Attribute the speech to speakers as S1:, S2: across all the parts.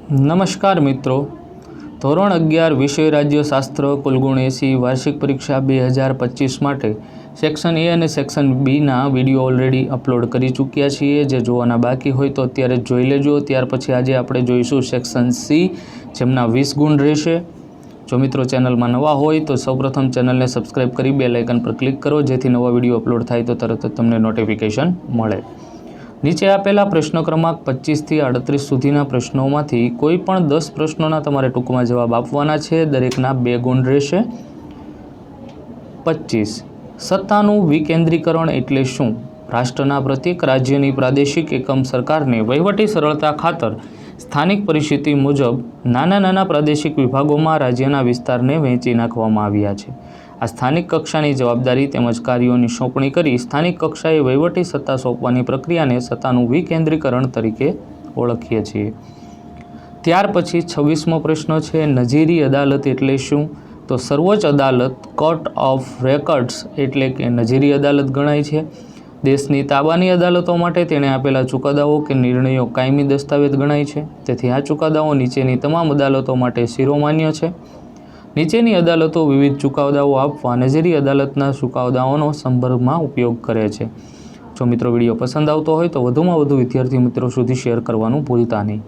S1: નમસ્કાર મિત્રો, ધોરણ 11 વિષય રાજ્યશાસ્ત્ર કુલગુણ 80 વાર્ષિક પરીક્ષા 2025 માટે સેક્શન એ અને સેક્શન બીના વિડીયો ઓલરેડી અપલોડ કરી ચૂક્યા છીએ। જે જોવાના બાકી હોય તો અત્યારે જોઈ લેજો। ત્યાર પછી આજે આપણે જોઈશું સેક્શન સી, જેમના 20 ગુણ રહેશે। જો મિત્રો ચેનલમાં નવા હોય તો સૌપ્રથમ ચેનલને સબસ્ક્રાઈબ કરી બેલ આઇકન પર ક્લિક કરો, જેથી નવા વિડીયો અપલોડ થાય તો તરત જ તમને નોટિફિકેશન મળે। નીચે આપેલા પ્રશ્ન ક્રમાંક 25 થી 38 સુધીના પ્રશ્નોમાંથી કોઈ પણ 10 પ્રશ્નોના તમારે ટૂંકમાં જવાબ આપવાના છે। દરેકના 2 ગુણ રહેશે। 25. સત્તાનું વિકેન્દ્રીકરણ એટલે શું? રાષ્ટ્રના પ્રત્યેક રાજ્યની પ્રાદેશિક એકમ સરકારને વહીવટી સરળતા ખાતર સ્થાનિક પરિસ્થિતિ મુજબ નાના નાના પ્રાદેશિક વિભાગોમાં રાજ્યના વિસ્તારને વહેંચી નાખવામાં આવ્યા છે। આ સ્થાનિક કક્ષાની જવાબદારી તેમજ કાર્યોની સોંપણી કરી સ્થાનિક કક્ષાએ વહીવટી સત્તા સોંપવાની પ્રક્રિયાને સત્તાનું વિકેન્દ્રીકરણ તરીકે ઓળખીએ છીએ। ત્યાર પછી 26મો પ્રશ્ન છે, નજીરી અદાલત એટલે શું? તો સર્વોચ્ચ અદાલત કોર્ટ ઓફ રેકર્ડ્સ એટલે કે નજીરી અદાલત ગણાય છે। દેશની તાબાની અદાલતો માટે તેણે આપેલા ચુકાદાઓ કે નિર્ણયો કાયમી દસ્તાવેજ ગણાય છે। તેથી આ ચુકાદાઓ નીચેની તમામ અદાલતો માટે શિરોમાન્ય છે। નીચેની અદાલતો વિવિધ ચુકાદાઓ આપવા નજીરી અદાલતના ચુકાદાઓનો સંદર્ભમાં ઉપયોગ કરે છે। જો મિત્રો વિડીયો પસંદ આવતો હોય તો વધુમાં વધુ વિદ્યાર્થી મિત્રો સુધી શેર કરવાનું ભૂલતા નહીં।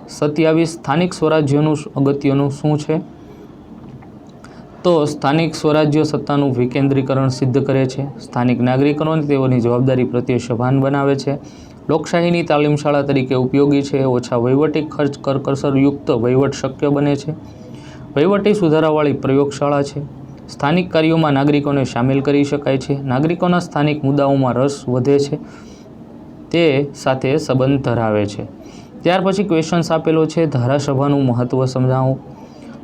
S1: 27. સ્થાનિક સ્વરાજ્યનું અગત્યનું શું છે? તો સ્થાનિક સ્વરાજ્ય સત્તાનું વિકેન્દ્રીકરણ સિદ્ધ કરે છે। સ્થાનિક નાગરિકોને તેઓની જવાબદારી પ્રત્યે સભાન બનાવે છે। લોકશાહીની તાલીમશાળા તરીકે ઉપયોગી છે। ઓછા વહીવટી ખર્ચ કરકસરયુક્ત વહીવટ શક્ય બને છે। વહીવટી સુધારાવાળી પ્રયોગશાળા છે। સ્થાનિક કાર્યોમાં નાગરિકોને સામેલ કરી શકાય છે। નાગરિકોના સ્થાનિક મુદ્દાઓમાં રસ વધે છે, તે સાથે સંબંધ ધરાવે છે। ત્યાર પછી ક્વેશ્ચન્સ આપેલો છે, ધારાસભાનું મહત્ત્વ સમજાવો।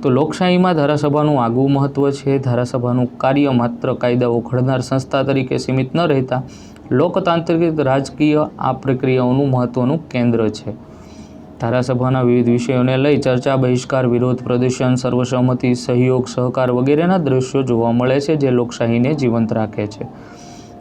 S1: તો લોકશાહીમાં ધારાસભાનું આગવું મહત્ત્વ છે। ધારાસભાનું કાર્ય માત્ર કાયદાઓ ઘડનાર સંસ્થા તરીકે સીમિત ન રહેતા લોકતાંત્રિક રાજકીય આ પ્રક્રિયાઓનું મહત્ત્વનું કેન્દ્ર છે। ધારાસભાના વિવિધ વિષયોને લઈ ચર્ચા, બહિષ્કાર, વિરોધ, પ્રદર્શન, સર્વસંમતિ, સહયોગ, સહકાર વગેરેના દ્રશ્યો જોવા મળે છે, જે લોકશાહીને જીવંત રાખે છે।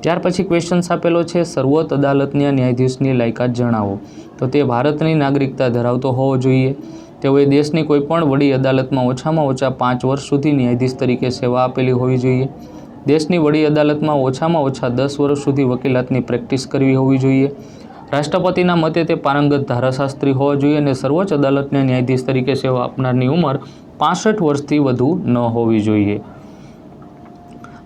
S1: ત્યાર પછી ક્વેશ્ચન્સ આપેલો છે, સર્વોચ્ચ અદાલતના ન્યાયાધીશની લાયકાત જણાવો। તો તે ભારતની નાગરિકતા ધરાવતો હોવો જોઈએ। તેઓએ દેશની કોઈપણ વડી અદાલતમાં ઓછામાં ઓછા 5 વર્ષ સુધી ન્યાયાધીશ તરીકે સેવા આપેલી હોવી જોઈએ। દેશની વડી અદાલતમાં ઓછામાં ઓછા 10 વર્ષ સુધી વકીલાતની પ્રેક્ટિસ કરવી હોવી જોઈએ। રાષ્ટ્રપતિના મતે તે પારંગત ધારાશાસ્ત્રી હોવા જોઈએ અને સર્વોચ્ચ અદાલતના ન્યાયાધીશ તરીકે સેવા આપનારની ઉંમર 65 વર્ષથી વધુ ન હોવી જોઈએ।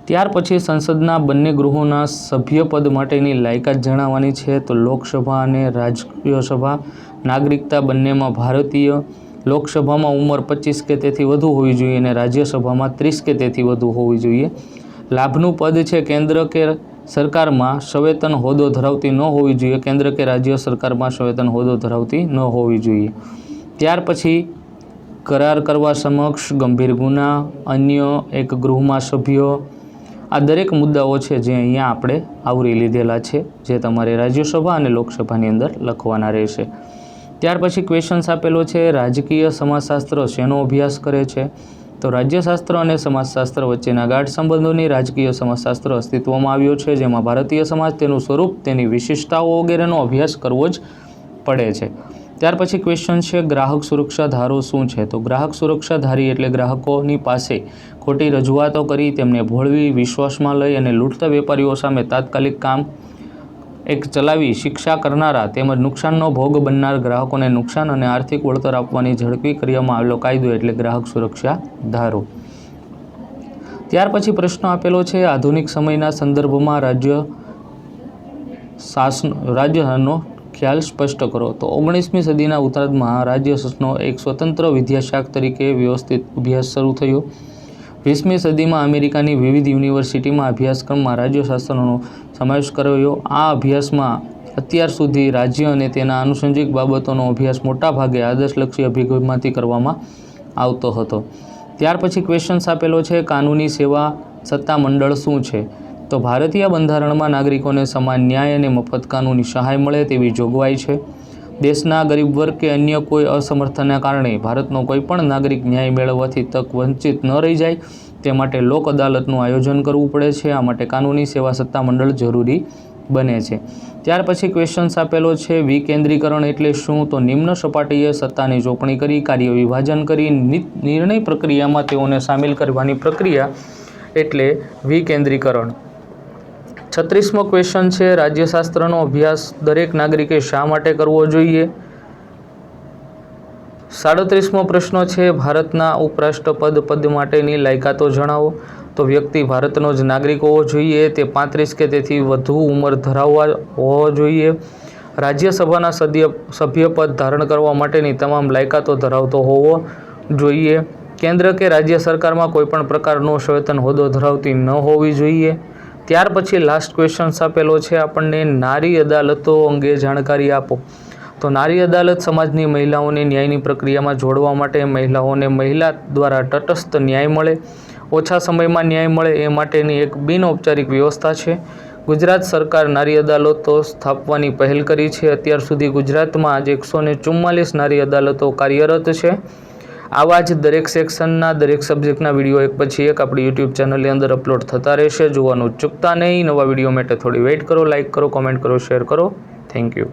S1: ત્યાર પછી સંસદના બંને ગૃહોના સભ્યપદ માટેની લાયકાત જણાવવાની છે। તો લોકસભા અને રાજ્યસભા નાગરિકતા બંનેમાં ભારતીય। લોકસભામાં ઉંમર 25 કે તેથી વધુ હોવી જોઈએ અને રાજ્યસભામાં 30 કે તેથી વધુ હોવી જોઈએ। લાભનું પદ છે, કેન્દ્ર કે સરકારમાં સવેતન હોદ્દો ધરાવતી ન હોવી જોઈએ। કેન્દ્ર કે રાજ્ય સરકારમાં સવેતન હોદ્દો ધરાવતી ન હોવી જોઈએ। ત્યાર પછી કરાર કરવા સમક્ષ, ગંભીર ગુના, અન્ય એક ગૃહમાં સભ્ય, આ દરેક મુદ્દાઓ છે જે અહીંયા આપણે આવરી લીધેલા છે, જે તમારે રાજ્યસભા અને લોકસભાની અંદર લખવાના રહેશે। ત્યાર પછી ક્વેશ્ચન્સ આપેલો છે, રાજકીય સમાજશાસ્ત્ર શેનો અભ્યાસ કરે છે? તો રાજ્યશાસ્ત્ર અને સમાજશાસ્ત્ર વચ્ચેના ગાઢ સંબંધોની રાજકીય સમાજશાસ્ત્ર અસ્તિત્વમાં આવ્યો છે, જેમાં ભારતીય સમાજ, તેનું સ્વરૂપ, તેની વિશિષ્ટતાઓ વગેરેનો અભ્યાસ કરવો જ પડે છે। ત્યાર પછી ક્વેશ્ચન છે, ગ્રાહક સુરક્ષા ધારો શું છે? તો ગ્રાહક સુરક્ષા ધારી એટલે ગ્રાહકોની પાસે ખોટી રજૂઆતો કરી તેમને ભોળવી, વિશ્વાસમાં લઈ અને લૂંટતા વેપારીઓ સામે તાત્કાલિક કામ એક ચલાવી શિક્ષા કરનારા તેમજ નુકસાનનો ભોગ બનનાર ગ્રાહકોને નુકસાન અને આર્થિક વળતર આપવાની ઝડપી કરવામાં આવેલો કાયદો એટલે ગ્રાહક સુરક્ષા ધારો। ત્યાર પછી પ્રશ્ન આપેલો છે, આધુનિક સમયના સંદર્ભમાં રાજ્યનો ખ્યાલ સ્પષ્ટ કરો। તો 19મી સદીના ઉત્તરાર્ધમાં રાજ્ય શાસનનો એક સ્વતંત્ર વિદ્યાશાખ તરીકે વ્યવસ્થિત અભ્યાસ શરૂ થયો। 20મી સદીમાં અમેરિકાની વિવિધ યુનિવર્સિટીમાં અભ્યાસક્રમમાં રાજ્ય શાસનનો સમાવેશ કરાયો। આ અભ્યાસમાં અત્યાર સુધી રાજ્ય અને તેના આનુષંગિક બાબતોનો અભ્યાસ મોટાભાગે આદર્શલક્ષી અભિગમમાંથી કરવામાં આવતો હતો। ત્યાર પછી ક્વેશ્ચન્સ આપેલો છે, કાનૂની સેવા સત્તામંડળ શું છે? તો ભારતીય બંધારણમાં નાગરિકોને સમાન ન્યાય અને મફત કાનૂની સહાય મળે તેવી જોગવાઈ છે। દેશના ગરીબ વર્ગ કે અન્ય કોઈ અસમર્થના કારણે ભારતનો કોઈપણ નાગરિક ન્યાય મેળવવાથી તક વંચિત ન રહી જાય તે માટે લોક અદાલતનું આયોજન કરવું પડે છે। આ માટે કાનૂની સેવા સત્તામંડળ જરૂરી બને છે। ત્યાર પછી ક્વેશ્ચન્સ આપેલો છે વિકેન્દ્રીકરણ એટલે શું? તો નિમ્ન સપાટીએ સત્તાની ચોપણી કરી, કાર્ય વિભાજન કરી, નિર્ણય પ્રક્રિયામાં તેઓને સામેલ કરવાની પ્રક્રિયા એટલે વિકેન્દ્રીકરણ. 36મો ક્વેશ્ચન છે રાજ્યશાસ્ત્રનો અભ્યાસ દરેક નાગરિકે શા માટે કરવો જોઈએ? 37મો પ્રશ્ન છે ભારતના ઉપરાષ્ટ્રપદ પદ માટેની લાયકાતો જણાવો. તો વ્યક્તિ ભારતનો જ નાગરિક હોવો જોઈએ, તે 35 કે તેથી વધુ ઉંમર ધરાવવા હોવો જોઈએ, રાજ્યસભાના સભ્યપદ ધારણ કરવા માટેની તમામ લાયકાતો ધરાવતો હોવો જોઈએ, કેન્દ્ર કે રાજ્ય સરકારમાં કોઈપણ પ્રકારનો સવેતન હોદ્દો ધરાવતી ન હોવી જોઈએ. ત્યાર પછી લાસ્ટ ક્વેશ્ચન આપેલો છે આપણને નારી અદાલતો અંગે જાણકારી આપો. તો નારી અદાલત સમાજની મહિલાઓને ન્યાયની પ્રક્રિયામાં જોડવા માટે, મહિલાઓને મહિલા દ્વારા તટસ્થ ન્યાય મળે, ઓછા સમયમાં ન્યાય મળે એ માટેની એક બિનઔપચારિક વ્યવસ્થા છે. ગુજરાત સરકાર નારી અદાલતો સ્થાપવાની પહેલ કરી છે. અત્યાર સુધી ગુજરાતમાં આજે 144 નારી અદાલતો કાર્યરત છે. આવા જ દરેક સેક્શનના દરેક સબ્જેક્ટના વિડીયો એક પછી એક આપણી યુટ્યુબ ચેનલની અંદર અપલોડ થતા રહેશે. જોવાનું ચૂકતા નહીં. નવા વિડીયો માટે થોડી વેઇટ કરો, લાઇક કરો, કોમેન્ટ કરો, શેર કરો. Thank you.